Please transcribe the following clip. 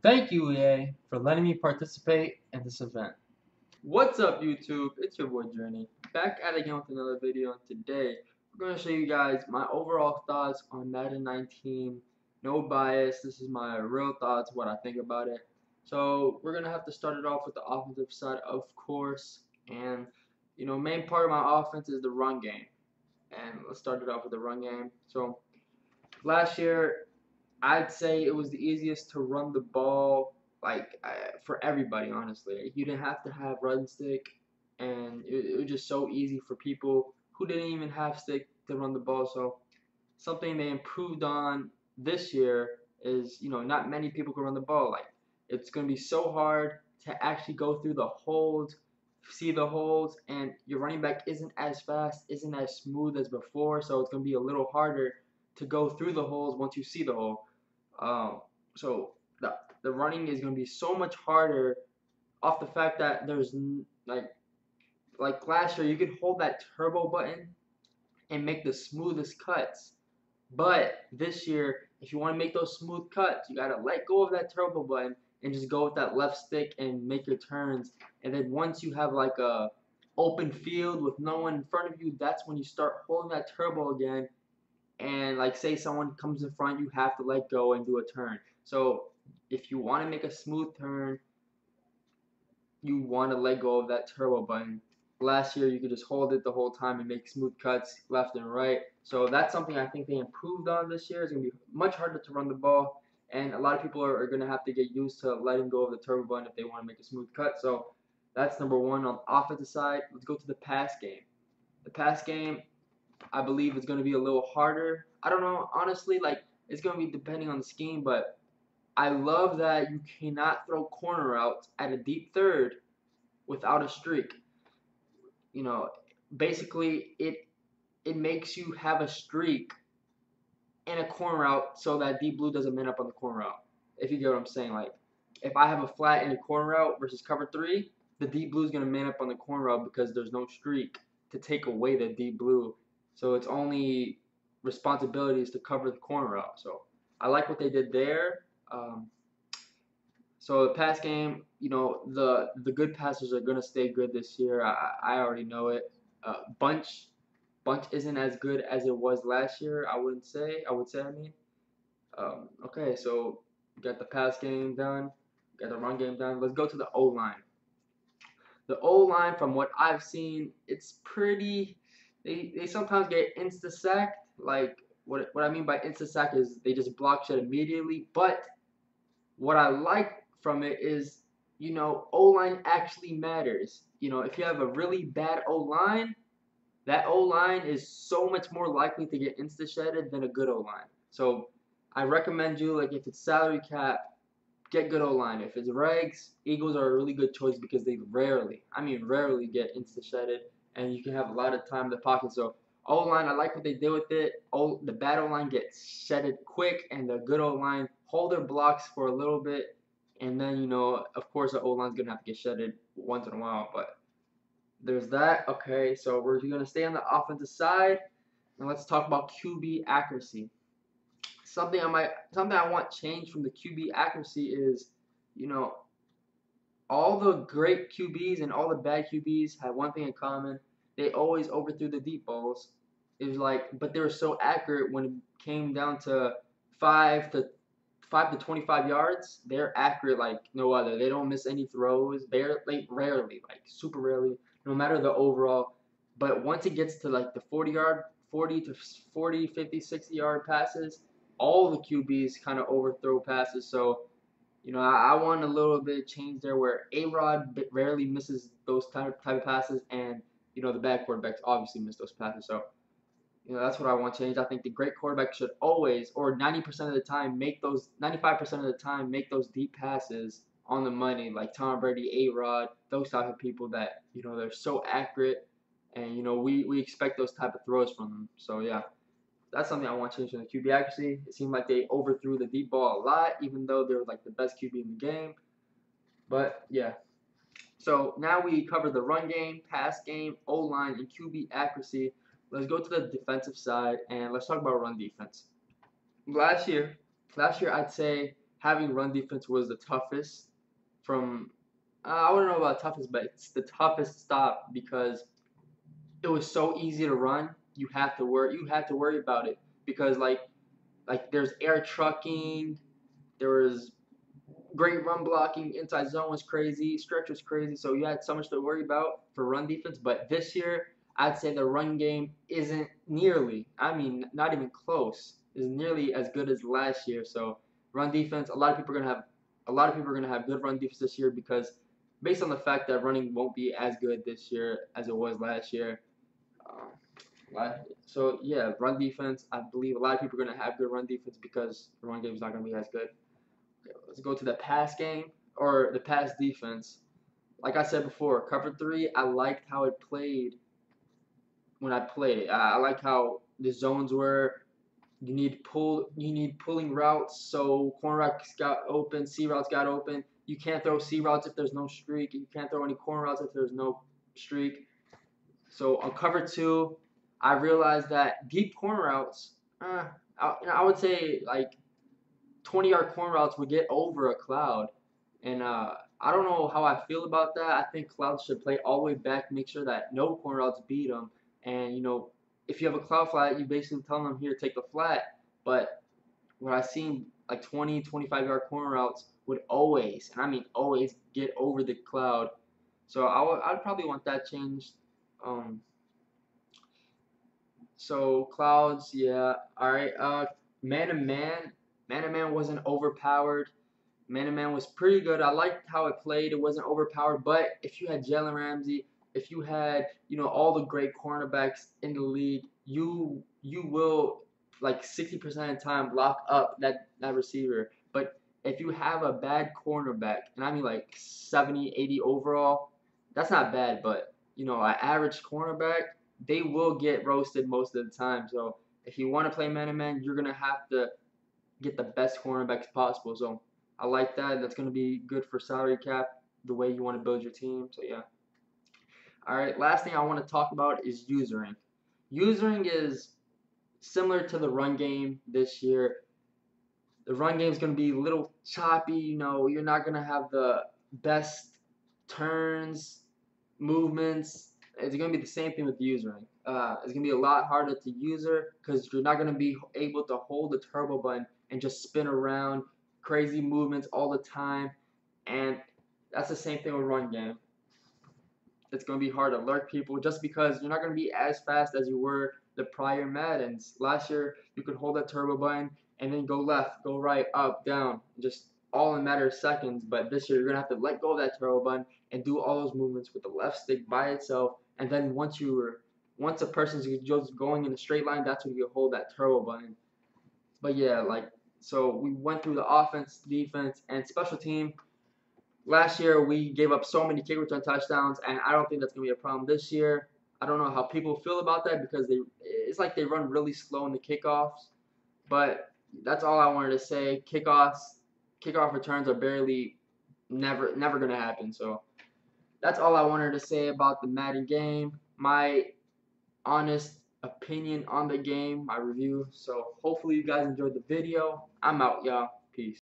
Thank you, EA, for letting me participate in this event. What's up, YouTube? It's your boy Journey, back at it again with another video, and today we're going to show you guys my overall thoughts on Madden 19. No bias, this is my real thoughts, what I think about it. So we're going to have to start it off with the offensive side, of course, and main part of my offense is the run game. And let's start it off with the run game. So last year, I'd say it was the easiest to run the ball, for everybody. Honestly, you didn't have to have run stick, and it was just so easy for people who didn't even have stick to run the ball. So something they improved on this year is not many people can run the ball. Like, it's gonna be so hard to actually go through the holes, see the holes, and your running back isn't as fast, isn't as smooth as before. So it's gonna be a little harder to go through the holes once you see the hole. So the running is going to be so much harder off the fact that there's like last year you could hold that turbo button and make the smoothest cuts. But this year, if you want to make those smooth cuts, you gotta let go of that turbo button and just go with that left stick and make your turns. And then once you have like a open field with no one in front of you, that's when you start holding that turbo again, and like say someone comes in front, you have to let go and do a turn. So if you want to make a smooth turn, you want to let go of that turbo button. Last year you could just hold it the whole time and make smooth cuts left and right. So that's something I think they improved on this year. It's going to be much harder to run the ball, and a lot of people are going to have to get used to letting go of the turbo button if they want to make a smooth cut. So that's number one on the offensive side. Let's go to the pass game. The pass game, I believe, is going to be a little harder. I don't know, honestly, like it's going to be depending on the scheme, but I love that you cannot throw corner routes at a deep third without a streak. You know, basically it makes you have a streak in a corner route so that deep blue doesn't man up on the corner route. If you get what I'm saying, like if I have a flat in a corner route versus cover three, the deep blue is going to man up on the corner route because there's no streak to take away the deep blue. So its only responsibility is to cover the corner route. So I like what they did there. Um, so the pass game, the good passers are gonna stay good this year. I already know it. Bunch isn't as good as it was last year. I wouldn't say. I would say. I mean. Okay, so we got the pass game done. We got the run game done. Let's go to the O line. The O line, from what I've seen, it's pretty. They sometimes get insta sacked. Like what I mean by insta sack is they just block shit immediately. But what I like from it is, O line actually matters. If you have a really bad O line, that O line is so much more likely to get insta shedded than a good O line. So I recommend you, like, if it's salary cap, get good O line. If it's regs, Eagles are a really good choice because they rarely, I mean rarely, get insta shedded, and you can have a lot of time in the pocket. So O line, I like what they did with it. The bad O line gets shedded quick, and the good O line hold their blocks for a little bit, and then of course the O line's gonna have to get shedded once in a while. But there's that. Okay, so we're gonna stay on the offensive side, and let's talk about QB accuracy. Something I want changed from the QB accuracy is, you know, all the great QBs and all the bad QBs have one thing in common. They always overthrew the deep balls. It was like, but they were so accurate when it came down to 5 to 25 yards. They're accurate like no other. They don't miss any throws. Rarely, like super rarely, no matter the overall. But once it gets to like the 40 to 40, 50, 60 yard passes, all the QBs kind of overthrow passes. So I want a little bit of change there where A-Rod rarely misses those type of passes, and the bad quarterbacks obviously miss those passes. So that's what I want to change. I think the great quarterback should always, or 90% of the time, 95% of the time, make those deep passes on the money, like Tom Brady, A-Rod, those type of people that they're so accurate, and we expect those type of throws from them. So yeah, that's something I want to change in the QB accuracy. It seemed like they overthrew the deep ball a lot, even though they were like the best QB in the game. But yeah. So now we cover the run game, pass game, O line, and QB accuracy. Let's go to the defensive side and let's talk about run defense. Last year, I'd say having run defense was the toughest from I wouldn't know about toughest, but it's the toughest stop because it was so easy to run. You had to worry about it because like there's air trucking, there was great run blocking, inside zone was crazy, stretch was crazy, so you had so much to worry about for run defense. But this year, I'd say the run game isn't nearly, I mean, not even close, is nearly as good as last year. So run defense, a lot of people are gonna have good run defense this year because based on the fact that running won't be as good this year as it was last year. So yeah, run defense. I believe a lot of people are gonna have good run defense because the run game is not gonna be as good. Let's go to the pass game or the pass defense. Like I said before, cover three, I liked how it played when I played it. I liked how the zones were. You need pulling routes, so corner routes got open, C routes got open. You can't throw C routes if there's no streak. You can't throw any corner routes if there's no streak. So on cover two, I realized that deep corner routes, I would say like 20-yard corner routes would get over a cloud. And I don't know how I feel about that. I think clouds should play all the way back, make sure that no corner routes beat them. And, if you have a cloud flat, you basically tell them here, take the flat. But what I've seen, like 20, 25-yard corner routes would always, and I mean always, get over the cloud. So I'd probably want that changed. Um, so clouds, yeah. All right. Man to man, man to man wasn't overpowered. Man to man was pretty good. I liked how it played. It wasn't overpowered, but if you had Jalen Ramsey, if you had all the great cornerbacks in the league, you will like 60% of the time block up that receiver. But if you have a bad cornerback, and I mean like 70, 80 overall, that's not bad. But an average cornerback, they will get roasted most of the time. So if you want to play man to man, you're gonna have to get the best cornerbacks possible. So I like that. That's going to be good for salary cap, the way you want to build your team. So yeah. All right. Last thing I want to talk about is usering. Usering is similar to the run game this year. The run game is going to be a little choppy. You're not going to have the best turns, movements. It's going to be the same thing with usering. It's going to be a lot harder to user because you're not going to be able to hold the turbo button and just spin around, crazy movements all the time. And that's the same thing with run game. It's going to be hard to lurk people just because you're not going to be as fast as you were the prior Maddens. Last year, you could hold that turbo button and then go left, go right, up, down, just all in a matter of seconds. But this year, you're going to have to let go of that turbo button and do all those movements with the left stick by itself. And then once a person's just going in a straight line, that's when you hold that turbo button. But yeah, so we went through the offense, defense, and special team. Last year, we gave up so many kick return touchdowns, and I don't think that's going to be a problem this year. I don't know how people feel about that because it's like they run really slow in the kickoffs. But that's all I wanted to say. Kickoff returns are never going to happen. So that's all I wanted to say about the Madden game. My honest opinion on the game, my review. So hopefully you guys enjoyed the video. I'm out, y'all. Peace.